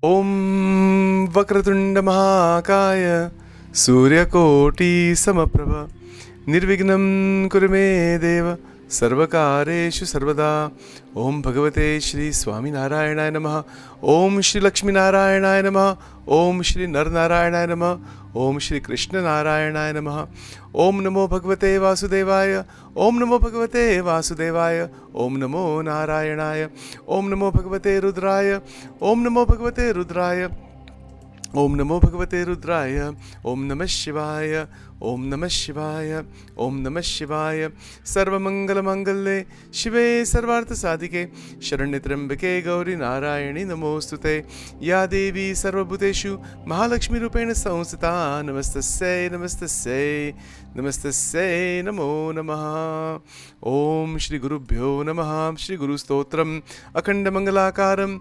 ॐ वक्रतुण्डमहाकाय सूर्यकोटिसमप्रभ निर्विघ्नं कुरु मे देव सर्वकारेषु सर्वदा। ॐ भगवते श्री स्वामिनारायणाय नमः। ॐ श्री लक्ष्मीनारायणाय नमः। ॐ श्री नरनारायणाय नमः। ॐ श्री कृष्णनारायणाय नमः। ॐ नमो भगवते वासुदेवाय। ॐ नमो भगवते वासुदेवाय। ॐ नमो नारायणाय। ॐ नमो भगवते रुद्राय। ॐ नमो भगवते रुद्राय। ॐ नमो भगवते रुद्राय। ॐ नमः शिवाय। ॐ नमः शिवाय। ॐ नमः शिवाय। सर्वमङ्गलमाङ्गल्ये शिवे सर्वार्थसाधिके शरण्ये त्र्यम्बके गौरी नारायणि नमोऽस्तुते। या देवी सर्वभूतेषु महालक्ष्मीरूपेण संस्थिता नमस्तस्यै नमस्तस्यै नमस्तस्यै नमो नमः। ॐ श्री गुरुभ्यो नमः। श्री गुरुस्तोत्रम् अखण्डमङ्गलाकारं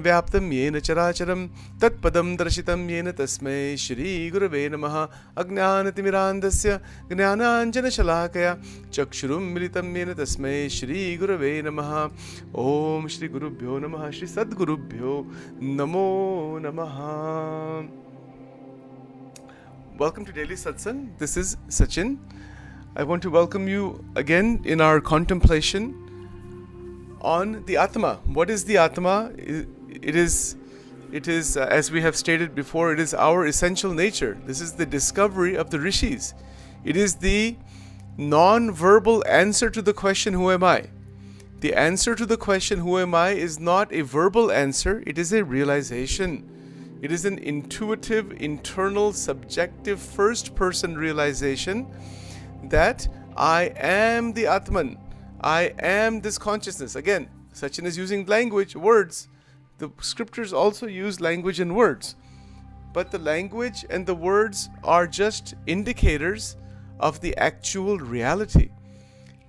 व्याप्तं येन चराचरं तत्पदं दर्शितं येन तस्मै श्री गुरवे नमः। अज्ञानतिमिरान्धस्य ज्ञानाञ्जनशलाकया चक्षुरुन्मिलितं येन तस्मै श्री गुरवे नमः। ॐ श्री गुरुभ्यो नमः। श्री सद्गुरुभ्यो नमो नमः। Welcome to Daily Satsang. This is Sachin. I want to welcome you again in our contemplation on the Atma. What is the Atma? It is, as we have stated before, it is our essential nature. This is the discovery of the rishis. It is the non-verbal answer to the question, who am I? The answer to the question, who am I, is not a verbal answer. It is a realization. It is an intuitive, internal, subjective, first-person realization that I am the Atman. I am this consciousness. Again, Sachin is using language, words. The scriptures also use language and words. But the language and the words are just indicators of the actual reality.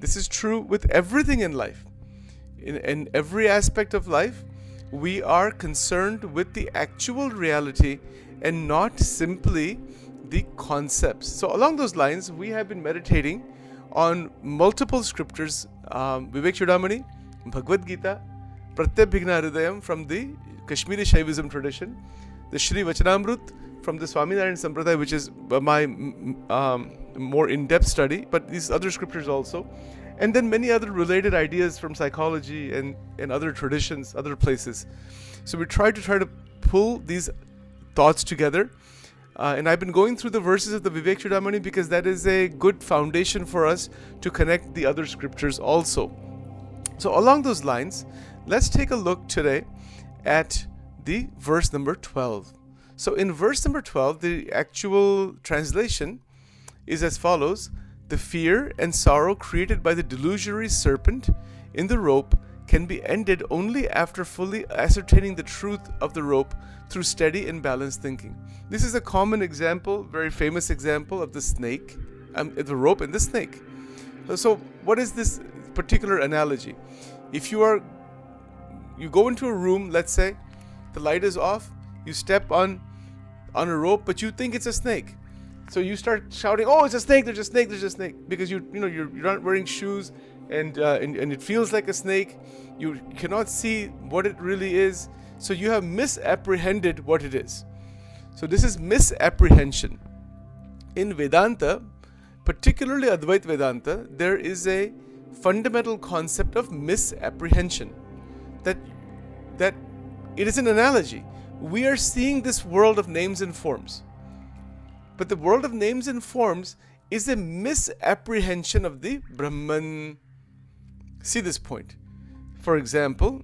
This is true with everything in life. In every aspect of life, we are concerned with the actual reality and not simply the concepts. So along those lines, we have been meditating on multiple scriptures. Vivek Chudamani, Bhagavad Gita, Pratyabhigna Hridayam from the Kashmiri Shaivism tradition, the Shri Vachanamrut from the Swaminarayan Sampradaya, which is my more in-depth study, but these other scriptures also. And then many other related ideas from psychology and other traditions, other places. So we try to pull these thoughts together. And I've been going through the verses of the Vivek Chudamani because that is a good foundation for us to connect the other scriptures also. So along those lines, let's take a look today at the verse number 12. So in verse number 12, the actual translation is as follows. The fear and sorrow created by the delusory serpent in the rope can be ended only after fully ascertaining the truth of the rope through steady and balanced thinking. This is a common example, very famous example of the snake, the rope and the snake. So what is this particular analogy? If you go into a room, let's say, the light is off, you step on a rope, but you think it's a snake. So you start shouting, "Oh, it's a snake! There's a snake! There's a snake!" Because you're not wearing shoes, and it feels like a snake. You cannot see what it really is. So you have misapprehended what it is. So this is misapprehension. In Vedanta, particularly Advaita Vedanta, there is a fundamental concept of misapprehension. That it is an analogy. We are seeing this world of names and forms. But the world of names and forms is a misapprehension of the Brahman. See this point. For example,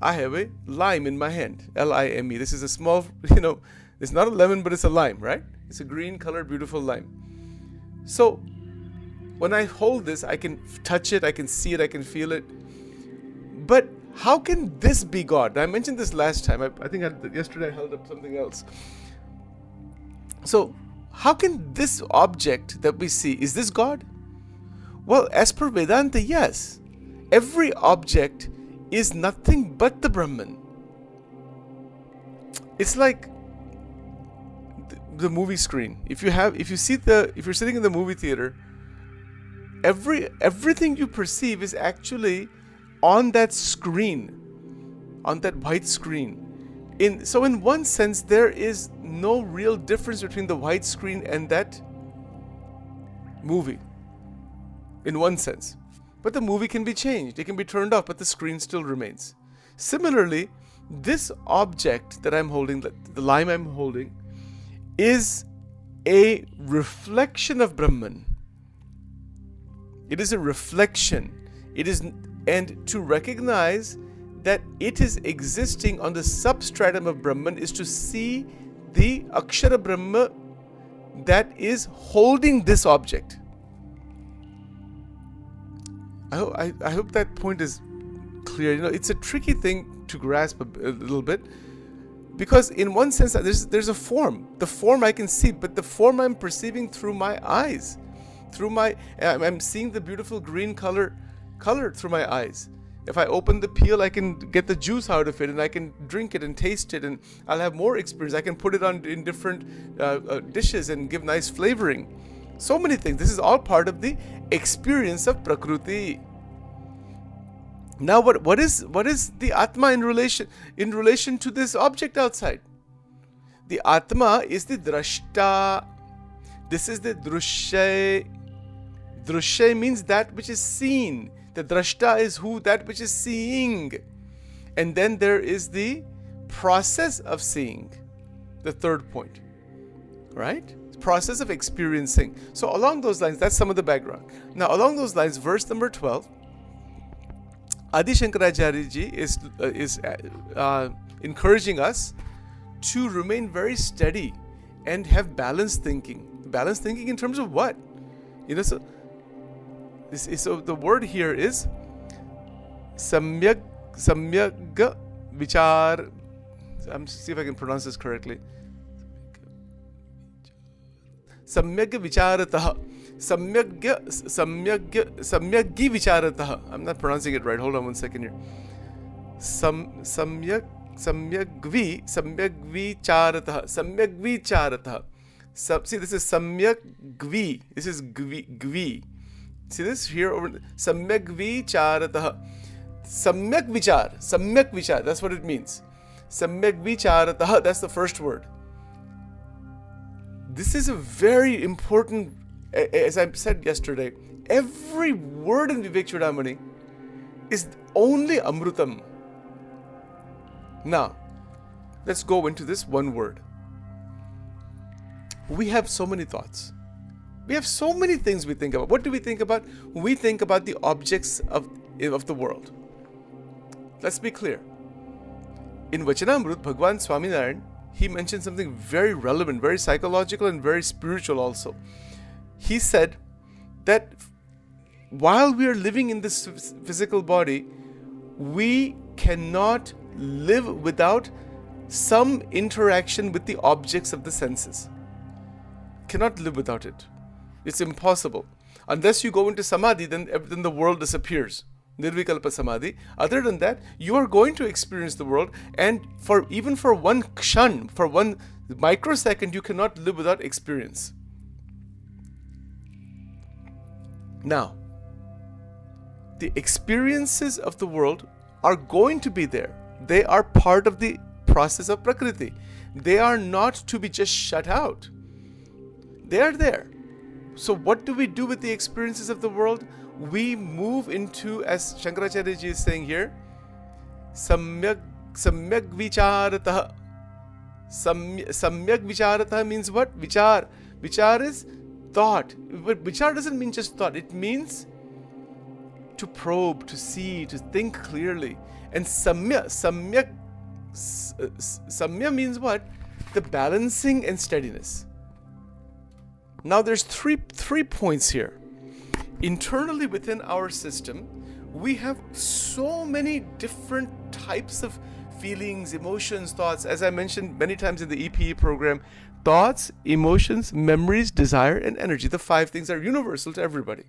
I have a lime in my hand, Lime. This is a small, it's not a lemon, but it's a lime, right? It's a green colored, beautiful lime. So when I hold this, I can touch it, I can see it, I can feel it. But how can this be God? I mentioned this last time. I think yesterday I held up something else. So, how can this object that we see, is this God? Well, as per Vedanta, yes. Every object is nothing but the Brahman. It's like the movie screen. If you're sitting in the movie theater, everything you perceive is actually on that screen, on that white screen. in one sense, there is no real difference between the white screen and that movie. In one sense. But the movie can be changed. It can be turned off, but the screen still remains. Similarly, this object that I'm holding, the lime I'm holding, is a reflection of Brahman. It is a reflection. And to recognize that it is existing on the substratum of Brahman is to see the Akshara Brahma that is holding this object. I hope that point is clear. It's a tricky thing to grasp a little bit, because in one sense there's a form. The form I can see, but the form I'm perceiving through my eyes. I'm seeing the beautiful green color through my eyes. If I open the peel, I can get the juice out of it, and I can drink it and taste it, and I'll have more experience. I can put it on in different dishes and give nice flavoring. So many things. This is all part of the experience of Prakriti. Now, what is the Atma in relation to this object outside? The Atma is the Drashta. This is the Drushya. Drushya means that which is seen. The Drashta is that which is seeing. And then there is the process of seeing. The third point. Right? Process of experiencing. So along those lines, that's some of the background. Now, along those lines, verse number 12, Adi Shankaracharya ji is encouraging us to remain very steady and have balanced thinking. Balanced thinking in terms of what? So the word here is samyak vichar. I'm see if I can pronounce this correctly. Samyak vicharatah. Samyaggi vicharatah. I'm not pronouncing it right. Hold on one second here. Samyak vicharatah. See, this is samyak gvi. This is gvi. See this here over samyak vicharatah. Samyak vichar. That's what it means. Samyak vicharatah. That's the first word. This is a very important, as I said yesterday, every word in Vivek Chudamani is only Amrutam. Now, let's go into this one word. We have so many thoughts. We have so many things we think about. What do we think about? We think about the objects of the world. Let's be clear. In Vachanamrut, Bhagwan Swaminarayan, he mentioned something very relevant, very psychological, and very spiritual also. He said that while we are living in this physical body, we cannot live without some interaction with the objects of the senses. Cannot live without it. It's impossible. Unless you go into samadhi, then the world disappears. Nirvikalpa samadhi. Other than that, you are going to experience the world, and even for one kshan, for one microsecond, you cannot live without experience. Now, the experiences of the world are going to be there. They are part of the process of Prakriti. They are not to be just shut out. They are there. So what do we do with the experiences of the world? We move into, as Shankaracharya ji is saying here, samyak vicharatah. Samyak vicharatah means what? Vichar. Vichar is thought. But vichar doesn't mean just thought. It means to probe, to see, to think clearly. And samya means what? The balancing and steadiness. Now there's three points here. Internally within our system, we have so many different types of feelings, emotions, thoughts. As I mentioned many times in the EPE program, thoughts, emotions, memories, desire, and energy. The 5 things are universal to everybody,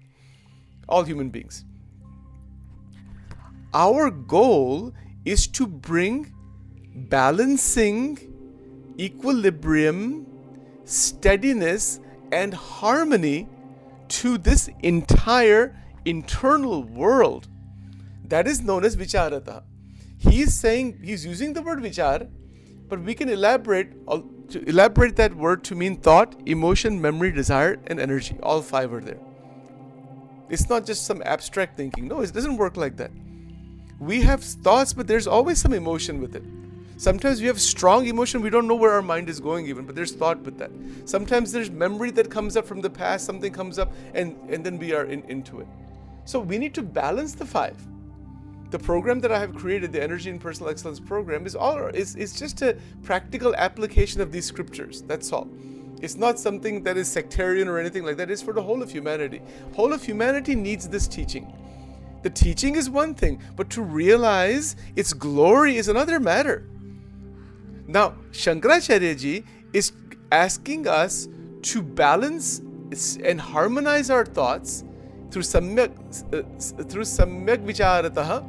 all human beings. Our goal is to bring balancing, equilibrium, steadiness, and harmony to this entire internal world. That is known as vicharata. He is saying, he's using the word vichar, But we can elaborate that word to mean thought, emotion, memory, desire, and energy. All 5 are there. It's not just some abstract thinking. No, it doesn't work like that. We have thoughts, but there's always some emotion with it. Sometimes we have strong emotion, we don't know where our mind is going even, but there's thought with that. Sometimes there's memory that comes up from the past, something comes up, and then we are into it. So we need to balance the 5. The program that I have created, the Energy and Personal Excellence program, is just a practical application of these scriptures. That's all. It's not something that is sectarian or anything like that. It's for the whole of humanity. Whole of humanity needs this teaching. The teaching is one thing, but to realize its glory is another matter. Now, Shankaracharya ji is asking us to balance and harmonize our thoughts through samyak vicharataha,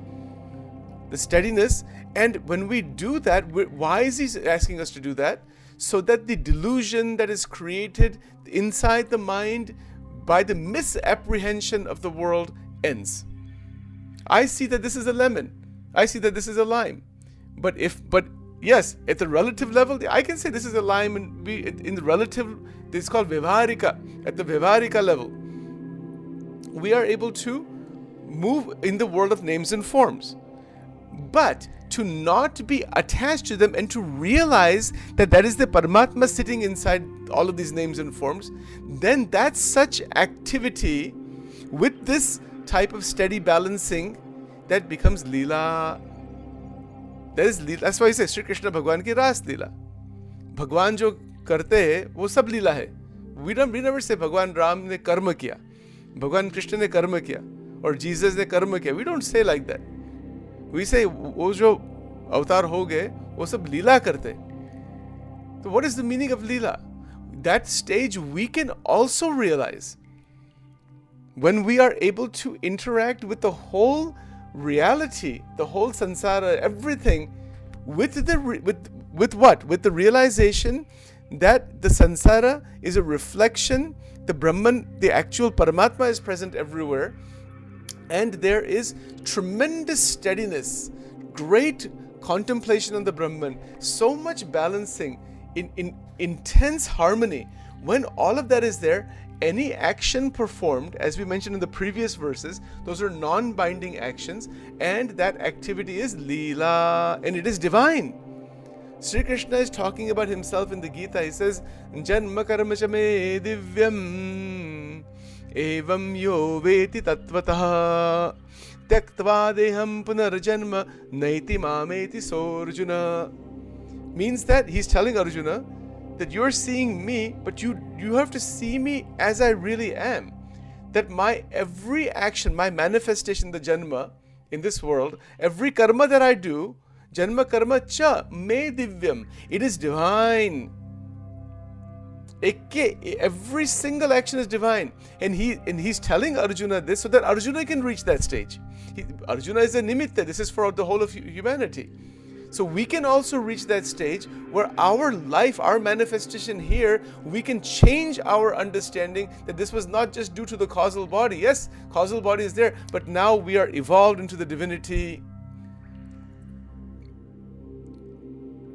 the steadiness. And when we do that, why is he asking us to do that? So that the delusion that is created inside the mind by the misapprehension of the world ends. I see that this is a lemon. I see that this is a lime. But yes, at the relative level, I can say this is a lime, and in the relative, this is called Vivharika. At the Vivharika level, we are able to move in the world of names and forms. But to not be attached to them and to realize that is the Paramatma sitting inside all of these names and forms, then that's such activity with this type of steady balancing that becomes Leela. That is Leela. That's why he says Shri Krishna Bhagwan ki Ras Leela. Bhagwan jo karte hai, wo sab Leela hai. We never say Bhagwan Ram ne karma kiya, Bhagwan Krishna ne karma kiya, or Jesus ne karma kiya. We don't say like that. We say wo jo avatar ho gaye, wo sab Leela karte. So what is the meaning of Leela? That stage we can also realize when we are able to interact with the whole reality, the whole samsara, everything, with what? With the realization that the samsara is a reflection, the Brahman, the actual Paramatma is present everywhere, and there is tremendous steadiness, great contemplation on the Brahman, so much balancing, in intense harmony. When all of that is there, any action performed, as we mentioned in the previous verses, those are non-binding actions, and that activity is Leela, and it is divine. Sri Krishna is talking about himself in the Gita. He says, Janma karma cha me divyam evam yo veti tattvataha tyaktva deham punarjanma naiti mameti sorjuna. Means that he's telling Arjuna that you're seeing me, but you have to see me as I really am. That my every action, my manifestation, the janma in this world, every karma that I do, janma karma cha me divyam, it is divine. Every single action is divine. And he's telling Arjuna this so that Arjuna can reach that stage. Arjuna is a nimitta. This is for the whole of humanity. So we can also reach that stage where our life, our manifestation here, we can change our understanding that this was not just due to the causal body. Yes, causal body is there, but now we are evolved into the divinity.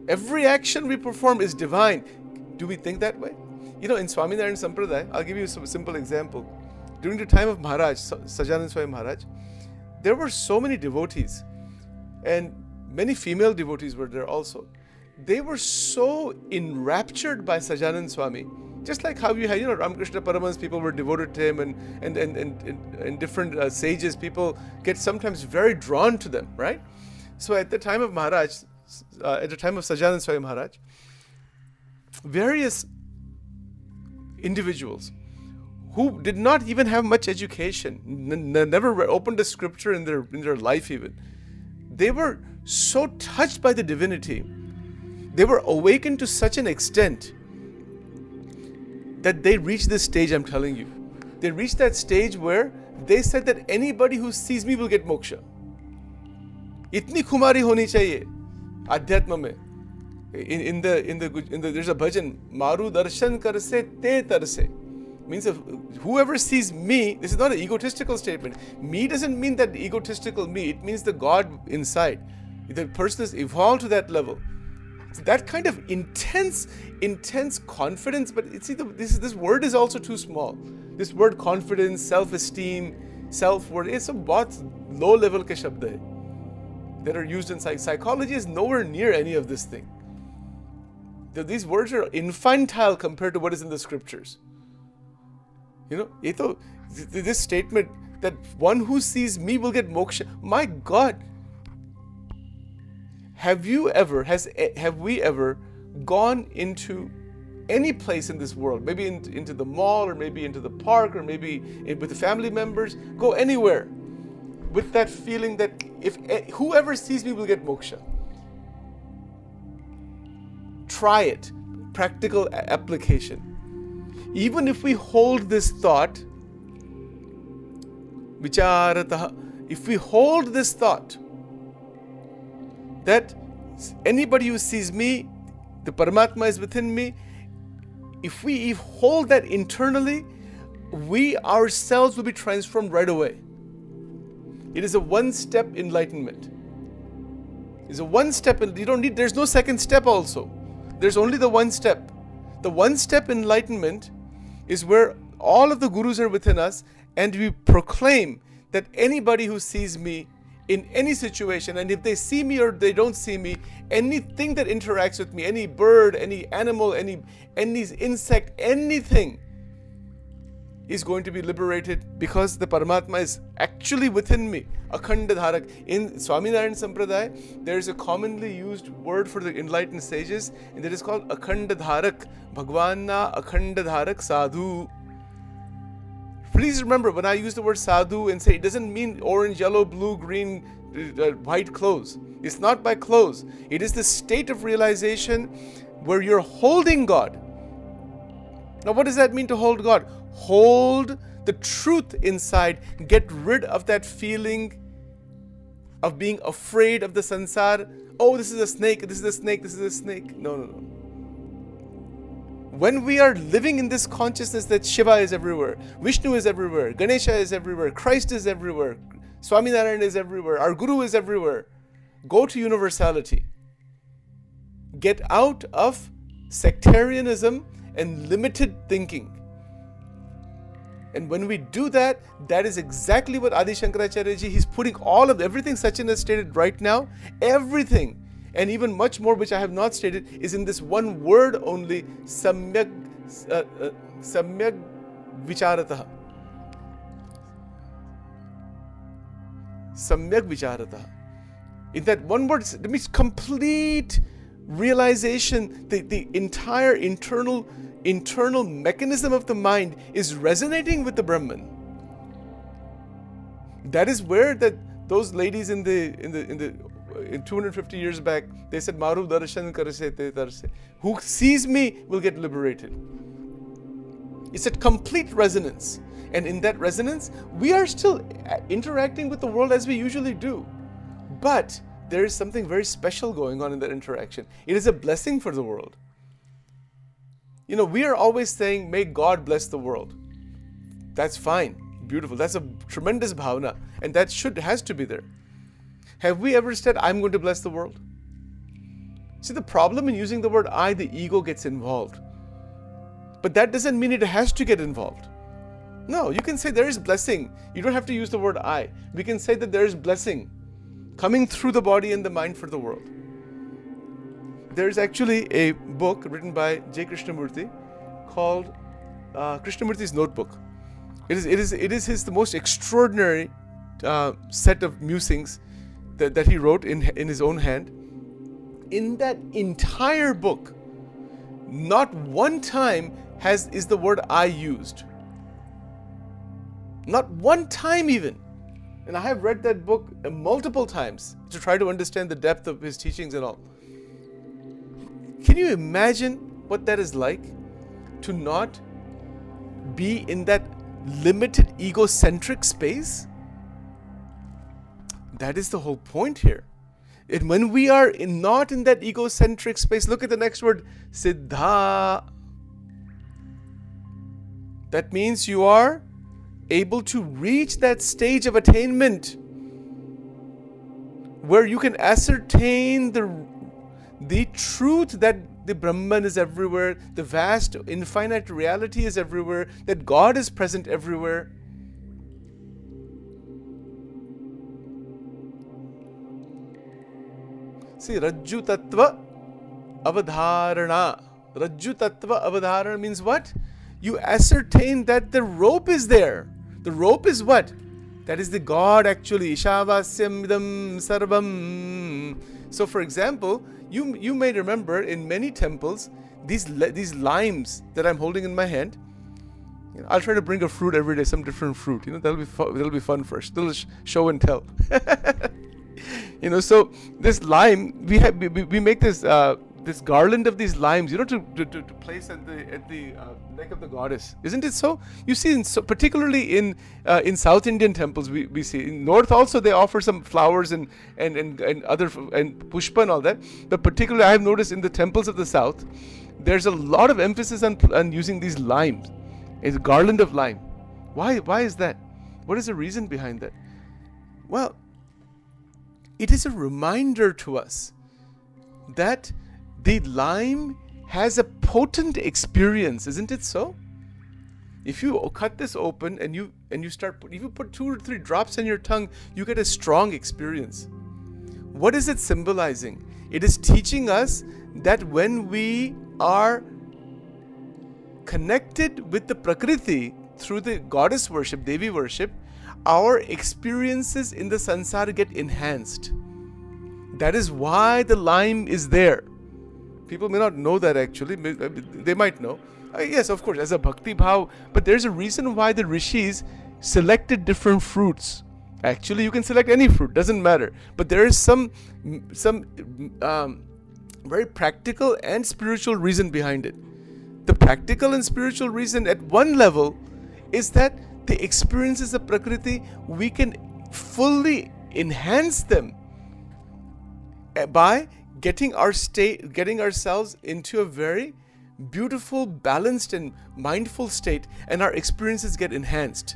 Every action we perform is divine. Do we think that way? You know, in Swaminarayan Sampradaya, I'll give you some simple example. During the time of Maharaj, Sajanand Swami Maharaj, there were so many devotees, and many female devotees were there also. They were so enraptured by Sajanand Swami, just like how you had, Ramakrishna Paramahansa, people were devoted to him, and different sages, people get sometimes very drawn to them, right? So at the time of Maharaj, at the time of Sajanand Swami Maharaj, various individuals who did not even have much education, never opened a scripture in their life even, they were so touched by the divinity, they were awakened to such an extent that they reached this stage I'm telling you. They reached that stage where they said that anybody who sees me will get moksha. Itni khumari honi chahiye adhyatma mein. In the there's a bhajan, Maru darshan karse te tarse. Means if whoever sees me, this is not an egotistical statement. Me doesn't mean that egotistical me. It means the God inside. The person is evolved to that level. That kind of intense confidence. But see, this word is also too small. This word confidence, self-esteem, self-worth, it's a बहुत low level के शब्द है that are used in psychology is nowhere near any of this thing. These words are infantile compared to what is in the scriptures. This statement that one who sees me will get moksha. My God, have we ever gone into any place in this world, maybe into the mall, or maybe into the park, or maybe with the family members, go anywhere with that feeling that if whoever sees me will get moksha? Try it. Practical application. Even if we hold this thought, vicharatah, if we hold this thought that anybody who sees me, the Paramatma is within me, if we hold that internally, we ourselves will be transformed right away. It is a one-step enlightenment. It's a one-step, there's no second step also. There's only the one step. The one-step enlightenment is where all of the gurus are within us, and we proclaim that anybody who sees me in any situation, and if they see me or they don't see me, anything that interacts with me, any bird, any animal, any insect, anything is going to be liberated because the Paramatma is actually within me. Akhanda Dharak. In Swaminarayan Sampradaya, there is a commonly used word for the enlightened sages, and that is called Akhanda Dharak. Bhagwana Akhanda Dharak Sadhu. Please remember, when I use the word sadhu and say, it doesn't mean orange, yellow, blue, green, white clothes. It's not by clothes. It is the state of realization where you're holding God. Now, what does that mean to hold God? Hold the truth inside. Get rid of that feeling of being afraid of the sansar. Oh, this is a snake, this is a snake, this is a snake. No. When we are living in this consciousness that Shiva is everywhere, Vishnu is everywhere, Ganesha is everywhere, Christ is everywhere, Swaminarayan is everywhere, our Guru is everywhere, go to universality. Get out of sectarianism and limited thinking. And when we do that, that is exactly what Adi Shankaracharya ji, he's putting all of everything Sachin has stated right now, everything, and even much more which I have not stated, is in this one word only, samyak vicharatah. Samyak vicharatah. In that one word, it means complete realization. The entire internal mechanism of the mind is resonating with the Brahman. That is where those ladies in 250 years back, they said, Maru darshan karse te tarse. Who sees me will get liberated. It's a complete resonance. And in that resonance, we are still interacting with the world as we usually do. But there is something very special going on in that interaction. It is a blessing for the world. We are always saying, may God bless the world. That's fine. Beautiful. That's a tremendous bhavana. And that has to be there. Have we ever said, I'm going to bless the world? See, the problem in using the word I, the ego gets involved. But that doesn't mean it has to get involved. No, you can say there is blessing. You don't have to use the word I. We can say that there is blessing coming through the body and the mind for the world. There is actually a book written by J. Krishnamurti called Krishnamurti's Notebook. It is the most extraordinary set of musings that he wrote in his own hand. In that entire book, not one time is the word I used. Not one time even. And I have read that book multiple times to try to understand the depth of his teachings and all. Can you imagine what that is like? To not be in that limited egocentric space? That is the whole point here. And when we are not in that egocentric space, look at the next word, siddha. That means you are able to reach that stage of attainment where you can ascertain the truth that the Brahman is everywhere, the vast infinite reality is everywhere, that God is present everywhere. See, Rajju Tattva Avadharana. Rajju Tattva Avadharana means what? You ascertain that the rope is there. The rope is what? That is the God actually. Ishavasyam idam sarvam. So for example, you may remember in many temples, these limes that I'm holding in my hand. I'll try to bring a fruit every day, some different fruit. That'll be fun first. Little show and tell. So this lime, we make this garland of these limes, to place at the neck of the goddess, isn't it so? You see, particularly in South Indian temples, we see. In North also they offer some flowers and other and pushpa and all that. But particularly, I have noticed in the temples of the South, there's a lot of emphasis on using these limes. It's a garland of lime. Why is that? What is the reason behind that? Well, it is a reminder to us that the lime has a potent experience, isn't it so? If you cut this open and you start, if you put 2 or 3 drops on your tongue, you get a strong experience. What is it symbolizing? It is teaching us that when we are connected with the Prakriti through the goddess worship, Devi worship, our experiences in the sansara get enhanced. That is why the lime is there. People may not know that actually. They might know. Yes, of course, as a bhakti bhav. But there's a reason why the rishis selected different fruits. Actually, you can select any fruit. Doesn't matter. But there is some very practical and spiritual reason behind it. The practical and spiritual reason at one level is that the experiences of Prakriti, we can fully enhance them by getting ourselves into a very beautiful, balanced and mindful state, and our experiences get enhanced.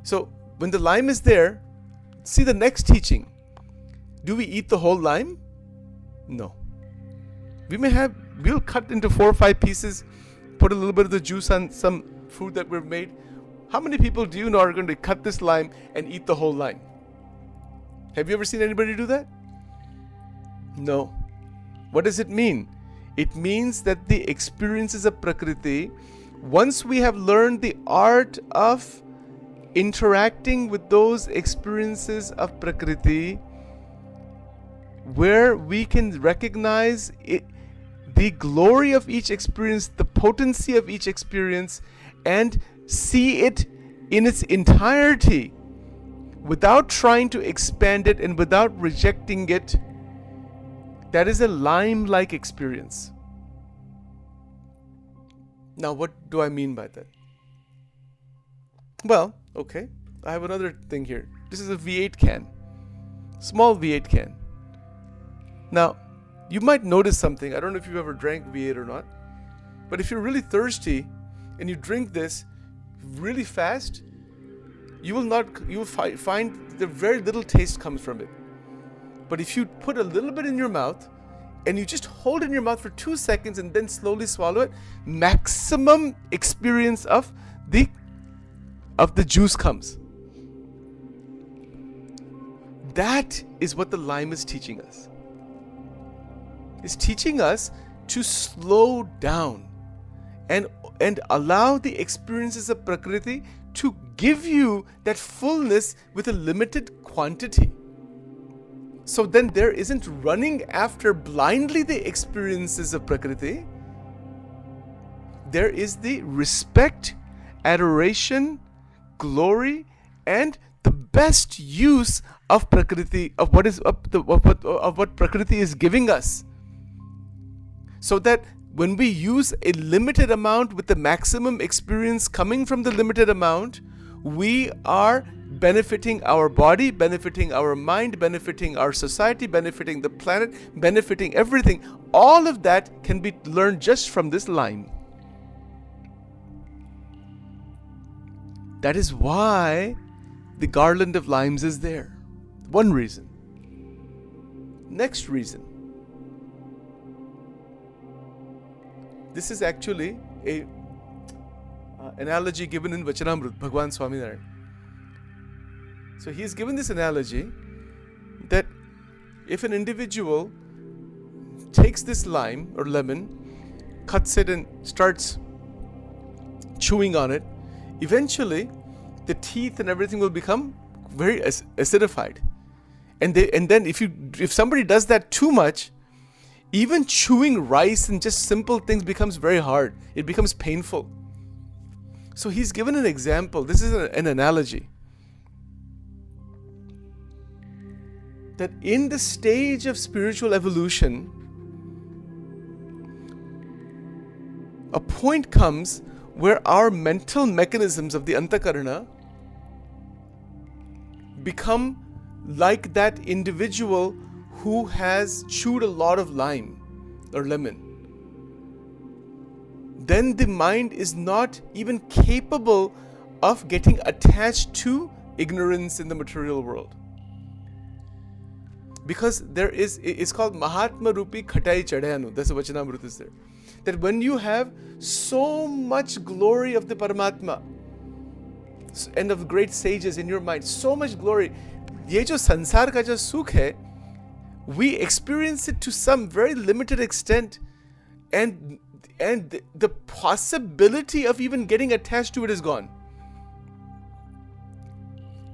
So when the lime is there, see the next teaching. Do we eat the whole lime? No. We'll cut into 4 or 5 pieces, put a little bit of the juice on some food that we've made. How many people do you know are going to cut this lime and eat the whole lime? Have you ever seen anybody do that? No. What does it mean? It means that the experiences of Prakriti, once we have learned the art of interacting with those experiences of Prakriti, where we can recognize it, the glory of each experience, the potency of each experience, and see it in its entirety without trying to expand it and without rejecting it, that is a lime-like experience. Now, what do I mean by that? Well, okay, I have another thing here. This is a V8 can, small V8 can. Now, you might notice something. I don't know if you've ever drank V8 or not, but if you're really thirsty and you drink this really fast, you will find the very little taste comes from it. But if you put a little bit in your mouth and you just hold it in your mouth for 2 seconds and then slowly swallow it, maximum experience of the juice comes. That is what the lime is teaching us. It's teaching us to slow down and allow the experiences of Prakriti to give you that fullness with a limited quantity. So then there isn't running after blindly the experiences of Prakriti. There is the respect, adoration, glory, and the best use of Prakriti, of what Prakriti is giving us. So that when we use a limited amount with the maximum experience coming from the limited amount, we are benefiting our body, benefiting our mind, benefiting our society, benefiting the planet, benefiting everything. All of that can be learned just from this lime. That is why the garland of limes is there. One reason. Next reason. This is actually a analogy given in Vachanamrut, Bhagwan Swaminarayan. So he's given this analogy that if an individual takes this lime or lemon, cuts it and starts chewing on it, eventually the teeth and everything will become very acidified. And then if somebody does that too much, even chewing rice and just simple things becomes very hard. It becomes painful. So he's given an example. This is an analogy. That in the stage of spiritual evolution, a point comes where our mental mechanisms of the antakarana become like that individual who has chewed a lot of lime or lemon. Then the mind is not even capable of getting attached to ignorance in the material world. Because it's called Mahatma Rupi Khatai Chadayanu. That's what Vachanamrut is there. That when you have so much glory of the Paramatma and of great sages in your mind, so much glory, ये जो संसार का जो सुख है, we experience it to some very limited extent, and the possibility of even getting attached to it is gone.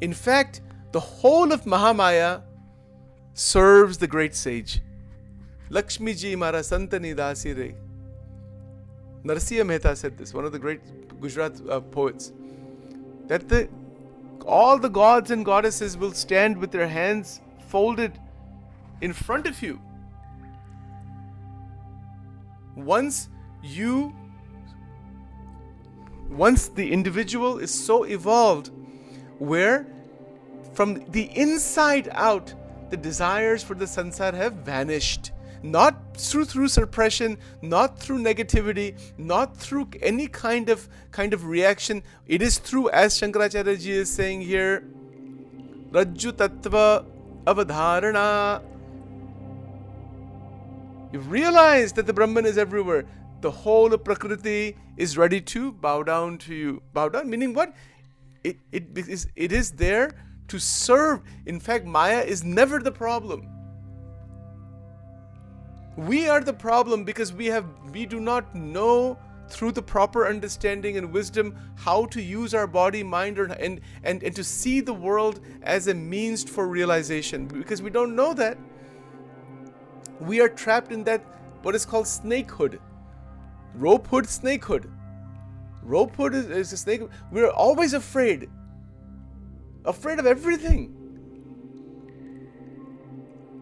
In fact, the whole of Mahamaya serves the great sage. Lakshmi ji mara santani dasi re. Narsiya Mehta said this, one of the great Gujarat poets, that all the gods and goddesses will stand with their hands folded in front of you. Once the individual is so evolved where from the inside out the desires for the sansar have vanished, not through suppression, not through negativity, not through any kind of reaction. It is through, as Shankaracharya ji is saying here, Rajju Tattva Avadharana. You realize that the Brahman is everywhere. The whole of Prakriti is ready to bow down to you. Bow down meaning what? It is there to serve. In fact, Maya is never the problem. We are the problem because we do not know through the proper understanding and wisdom how to use our body, mind, and to see the world as a means for realization. Because we don't know that, we are trapped in that what is called snakehood. Ropehood, snakehood. Ropehood is a snake. We're always afraid of everything.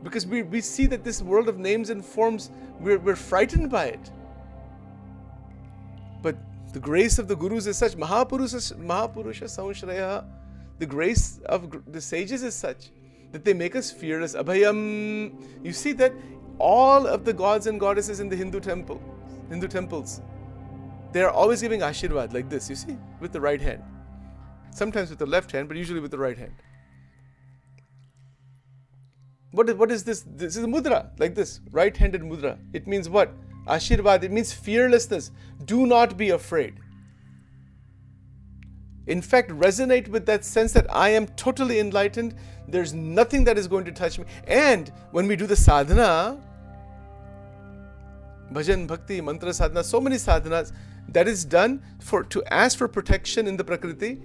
Because we see that this world of names and forms, we're frightened by it. But the grace of the Gurus is such, Mahapurusha Samshraya, the grace of the sages is such that they make us fearless. Abhayam. You see that all of the gods and goddesses in the Hindu temples, they are always giving Ashirvad like this, you see, with the right hand. Sometimes with the left hand, but usually with the right hand. What is this? This is a mudra, like this, right-handed mudra. It means what? Ashirvad, it means fearlessness. Do not be afraid. In fact, resonate with that sense that I am totally enlightened. There's nothing that is going to touch me. And when we do the sadhana, bhajan, bhakti, mantra sadhana, so many sadhanas, that is done to ask for protection in the Prakriti.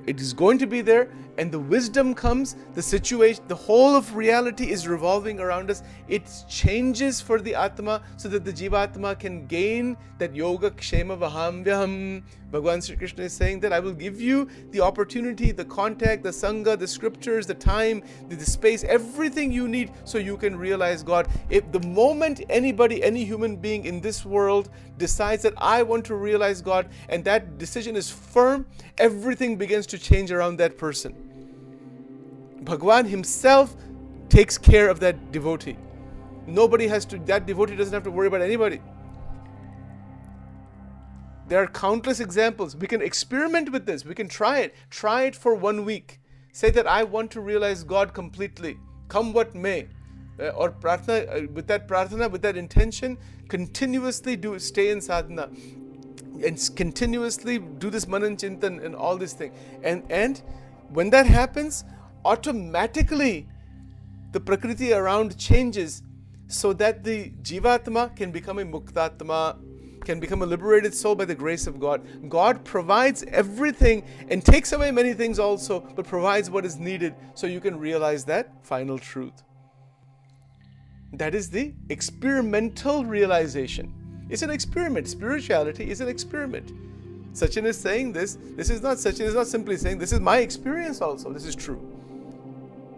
It is going to be there, and the wisdom comes, the situation, the whole of reality is revolving around us. It changes for the Atma so that the Jivatma can gain that yoga kshema vahamvyaham. Bhagavan Sri Krishna is saying that I will give you the opportunity, the contact, the sangha, the scriptures, the time, the space, everything you need so you can realize God. If the moment any human being in this world decides that I want to realize God, and that decision is firm, everything begins to change around that person. Bhagwan himself takes care of that devotee. That devotee doesn't have to worry about anybody. There are countless examples. We can experiment with this. We can try it. Try it for 1 week. Say that I want to realize God completely, come what may. Or prarthana, with that intention, continuously stay in sadhana, and continuously do this manan chintan and all this thing. And when that happens, automatically the prakriti around changes, so that the jivatma can become a muktatma, can become a liberated soul by the grace of God. God provides everything and takes away many things also, but provides what is needed so you can realize that final truth. That is the experimental realization. It's an experiment. Spirituality is an experiment. Sachin is saying this. Sachin is not simply saying, this is my experience also. This is true.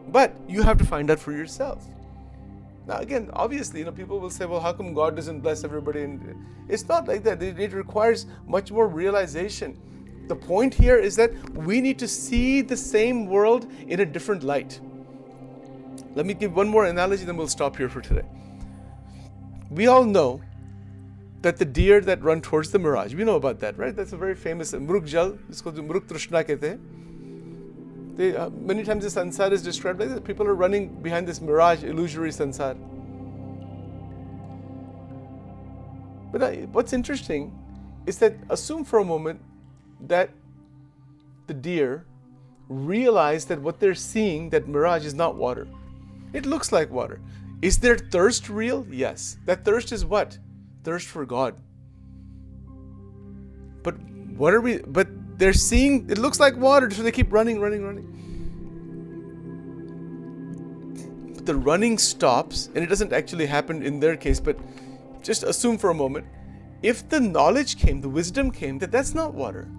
But you have to find out for yourself. Now again, obviously, people will say, well, how come God doesn't bless everybody? And it's not like that. It requires much more realization. The point here is that we need to see the same world in a different light. Let me give one more analogy, then we'll stop here for today. We all know that the deer that run towards the mirage, we know about that, right? That's a very famous Mruk Jal, isko Mruk Trishna kehte hain. Many times the sansar is described like this. People are running behind this mirage, illusory sansar. But what's interesting is that assume for a moment that the deer realize that what they're seeing, that mirage, is not water. It looks like water. Is their thirst real? Yes. That thirst is what? Thirst for God. But they're seeing, it looks like water, so they keep running. But the running stops, and it doesn't actually happen in their case, but just assume for a moment, if the knowledge came, the wisdom came, that that's not water.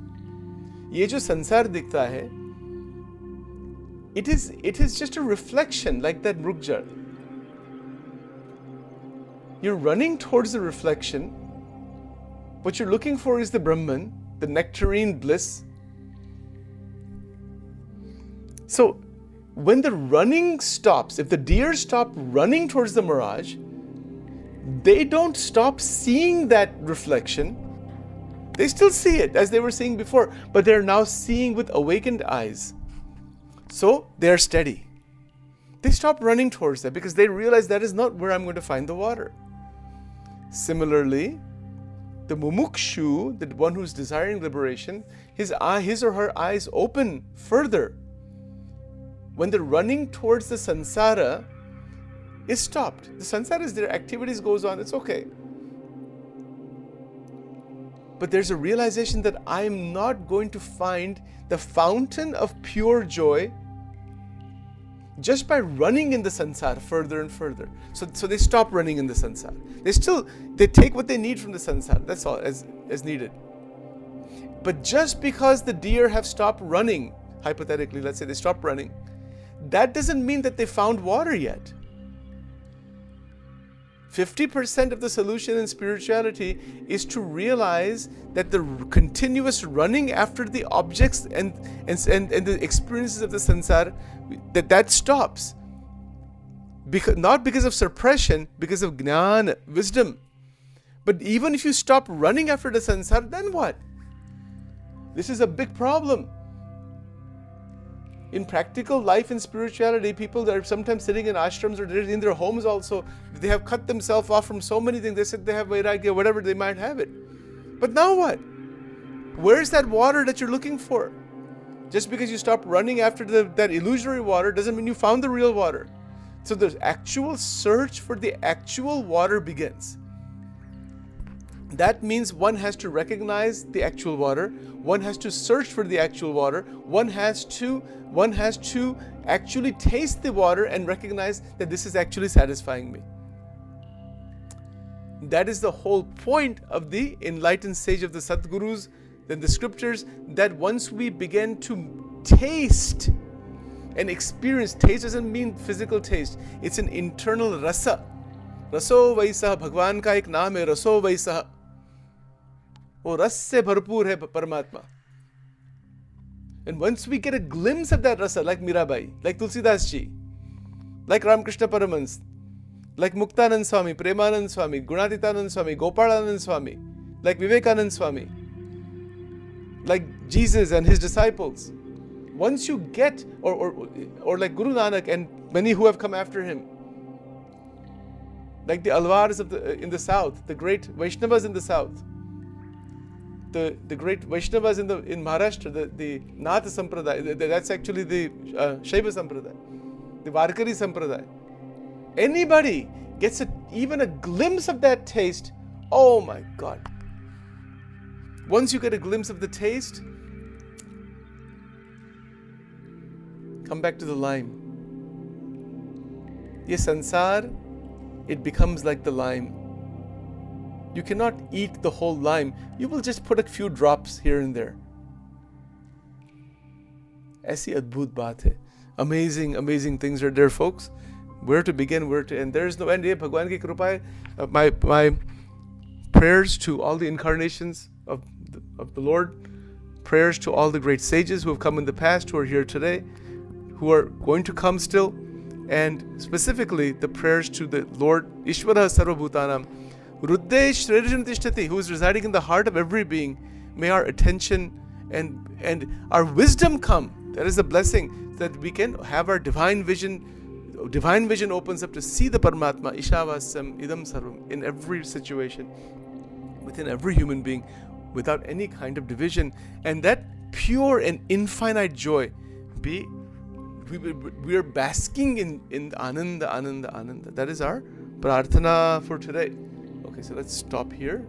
Ye jo sansar dikhta hai, it is just a reflection, like that mrukjar. You're running towards the reflection. What you're looking for is the Brahman, the nectarine bliss. So, when the running stops, if the deer stop running towards the mirage, they don't stop seeing that reflection. They still see it as they were seeing before, but they're now seeing with awakened eyes. So, they're steady. They stop running towards that because they realize that is not where I'm going to find the water. Similarly, the mumukshu, the one who's desiring liberation, his or her eyes open further when the running towards the sansara is stopped. The sansara is there, activities goes on, it's okay. But there's a realization that I am not going to find the fountain of pure joy just by running in the sansar further and further. So they stop running in the sansar. They take what they need from the sansar, that's all, as needed. But just because the deer have stopped running, hypothetically, let's say they stopped running, that doesn't mean that they found water yet. 50% of the solution in spirituality is to realize that the continuous running after the objects and the experiences of the sansar, that stops. Not because of suppression, because of jnana, wisdom. But even if you stop running after the sansar, then what? This is a big problem. In practical life and spirituality, people that are sometimes sitting in ashrams or in their homes also, they have cut themselves off from so many things. They said they have vairagya, whatever, they might have it. But now what? Where's that water that you're looking for? Just because you stop running after that illusory water doesn't mean you found the real water. So the actual search for the actual water begins. That means one has to recognize the actual water. One has to search for the actual water. One has to actually taste the water and recognize that this is actually satisfying me. That is the whole point of the enlightened sage of the Sadgurus, then the scriptures, that once we begin to taste and experience, taste doesn't mean physical taste, it's an internal rasa. Raso vaisa, Bhagwan ka ek naam hai, raso vaisa. वो रस से भरपूर है परमात्मा. And once we get a glimpse of that rasa, like Mirabai, like Tulsidas Ji, like Ramakrishna Paramans, like Muktanand Swami, Premanand Swami, Gunatitanand Swami, Gopalanand Swami, like Vivekanand Swami, like Jesus and his disciples, once you get, or like Guru Nanak and many who have come after him, Like the Alvars in the south, the great Vaishnavas in the south, the great Vaishnavas in Maharashtra, the Nath Sampradaya, that's actually the Shaiva Sampradaya, the Varkari Sampradaya. Anybody gets even a glimpse of that taste, oh my God. Once you get a glimpse of the taste, come back to the lime. Ye sansar, it becomes like the lime. You cannot eat the whole lime. You will just put a few drops here and there. Aisi adbhut baat hai. Amazing, amazing things are there, folks. Where to begin, where to end. There is no end. Ye Bhagwan ki kripa hai. My prayers to all the incarnations of the Lord. Prayers to all the great sages who have come in the past, who are here today, who are going to come still. And specifically the prayers to the Lord Ishvara Sarvabhutanam, Ruddesh Shredajantishtati, who is residing in the heart of every being. May our attention and our wisdom come. That is a blessing, that we can have our divine vision. Divine vision opens up to see the Paramatma, Ishavasam Idam Sarvam, in every situation, within every human being, without any kind of division. And that pure and infinite joy we are basking in Ananda. That is our prarthana for today. Okay, so let's stop here.